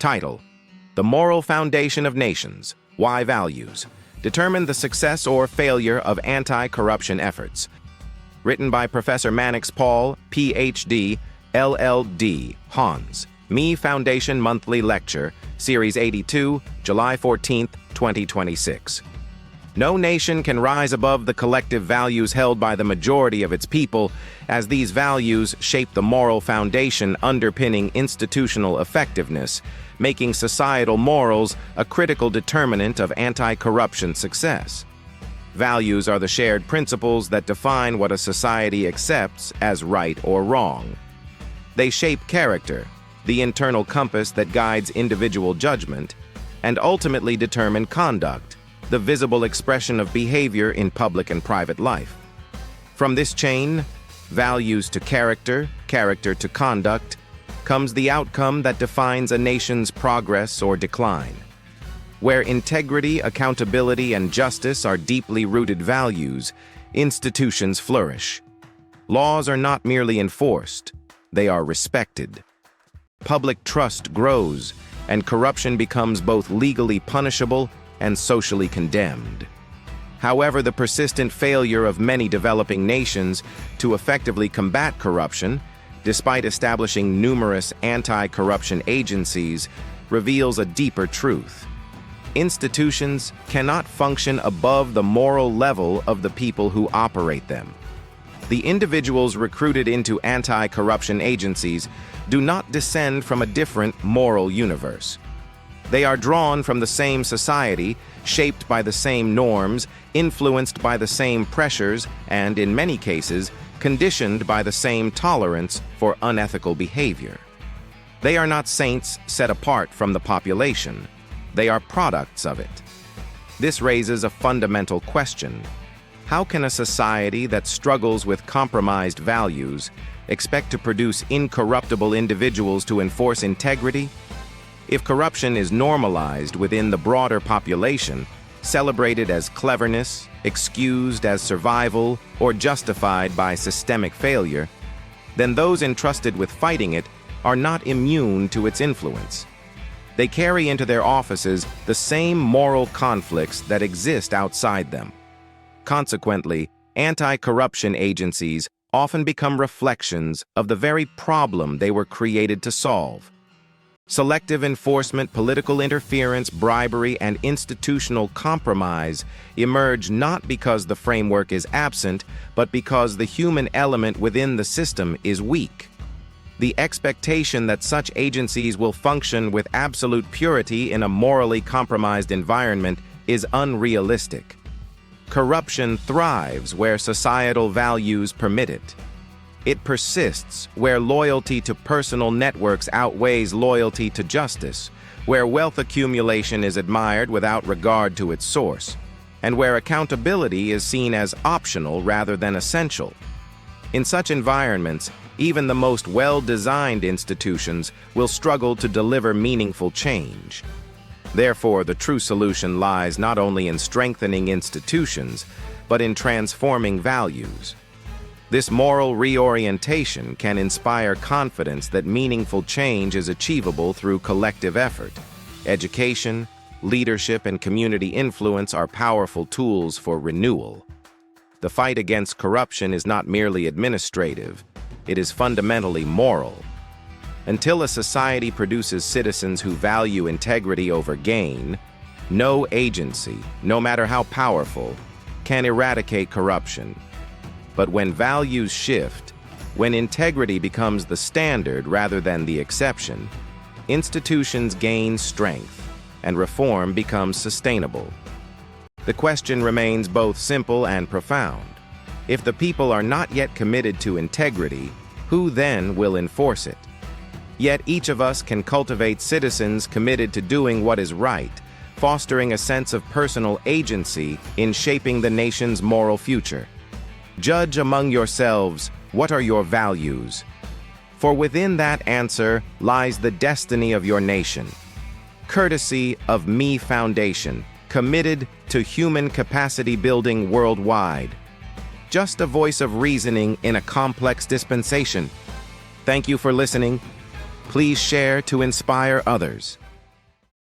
Title: The Moral Foundation of Nations. Why Values Determine the Success or Failure of Anti-Corruption Efforts. Written by Professor Mannix Paul, Ph.D., LL.D., Hans. Me Foundation Monthly Lecture, Series 82, July 14, 2026. No nation can rise above the collective values held by the majority of its people, as these values shape the moral foundation underpinning institutional effectiveness, making societal morals a critical determinant of anti-corruption success. Values are the shared principles that define what a society accepts as right or wrong. They shape character, the internal compass that guides individual judgment, and ultimately determine conduct, the visible expression of behavior in public and private life. From this chain, values to character, character to conduct, comes the outcome that defines a nation's progress or decline. Where integrity, accountability, and justice are deeply rooted values, institutions flourish. Laws are not merely enforced, they are respected. Public trust grows, and corruption becomes both legally punishable and socially condemned. However, the persistent failure of many developing nations to effectively combat corruption, despite establishing numerous anti-corruption agencies, reveals a deeper truth. Institutions cannot function above the moral level of the people who operate them. The individuals recruited into anti-corruption agencies do not descend from a different moral universe. They are drawn from the same society, shaped by the same norms, influenced by the same pressures, and, in many cases, conditioned by the same tolerance for unethical behavior. They are not saints set apart from the population. They are products of it. This raises a fundamental question. How can a society that struggles with compromised values expect to produce incorruptible individuals to enforce integrity? If corruption is normalized within the broader population, celebrated as cleverness, excused as survival, or justified by systemic failure, then those entrusted with fighting it are not immune to its influence. They carry into their offices the same moral conflicts that exist outside them. Consequently, anti-corruption agencies often become reflections of the very problem they were created to solve. Selective enforcement, political interference, bribery, and institutional compromise emerge not because the framework is absent, but because the human element within the system is weak. The expectation that such agencies will function with absolute purity in a morally compromised environment is unrealistic. Corruption thrives where societal values permit it. It persists where loyalty to personal networks outweighs loyalty to justice, where wealth accumulation is admired without regard to its source, and where accountability is seen as optional rather than essential. In such environments, even the most well-designed institutions will struggle to deliver meaningful change. Therefore, the true solution lies not only in strengthening institutions, but in transforming values. This moral reorientation can inspire confidence that meaningful change is achievable through collective effort. Education, leadership, and community influence are powerful tools for renewal. The fight against corruption is not merely administrative, it is fundamentally moral. Until a society produces citizens who value integrity over gain, no agency, no matter how powerful, can eradicate corruption. But when values shift, when integrity becomes the standard rather than the exception, institutions gain strength and reform becomes sustainable. The question remains both simple and profound. If the people are not yet committed to integrity, who then will enforce it? Yet each of us can cultivate citizens committed to doing what is right, fostering a sense of personal agency in shaping the nation's moral future. Judge among yourselves, what are your values? For within that answer lies the destiny of your nation. Courtesy of Me Foundation, committed to human capacity building worldwide. Just a voice of reasoning in a complex dispensation. Thank you for listening. Please share to inspire others.